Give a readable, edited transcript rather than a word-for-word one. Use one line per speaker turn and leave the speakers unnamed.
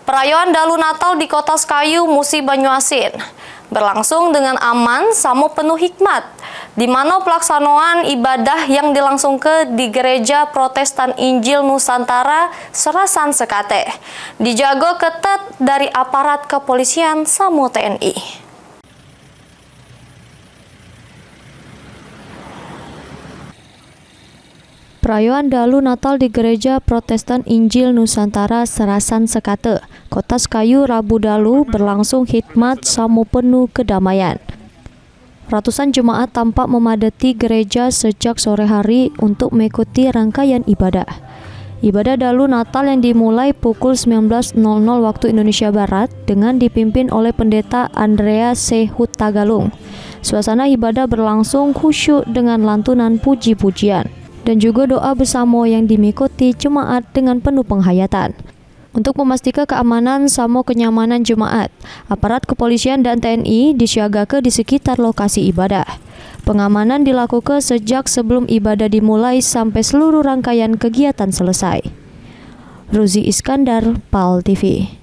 Perayaan Dalu Natal di Kota Sekayu, Musi Banyuasin berlangsung dengan aman, samo penuh hikmat, di mana pelaksanaan ibadah yang dilangsungkan di Gereja Protestan Injil Nusantara Serasan Sekate dijaga ketat dari aparat kepolisian samo TNI. Perayaan Dalu Natal di Gereja Protestan Injil Nusantara Serasan Sekate, Kota Sekayu, Rabu Dalu berlangsung hikmat samo penuh kedamaian. Ratusan jemaat tampak memadati gereja sejak sore hari untuk mengikuti rangkaian ibadah. Ibadah Dalu Natal yang dimulai pukul 19.00 waktu Indonesia Barat dengan dipimpin oleh Pendeta Andrea C. Hutagalung. Suasana ibadah berlangsung khusyuk dengan lantunan puji-pujian dan juga doa bersama yang diikuti jemaat dengan penuh penghayatan. Untuk memastikan keamanan sama kenyamanan jemaat, aparat kepolisian dan TNI disiagakan di sekitar lokasi ibadah. Pengamanan dilakukan sejak sebelum ibadah dimulai sampai seluruh rangkaian kegiatan selesai. Ruzi Iskandar, PAL TV.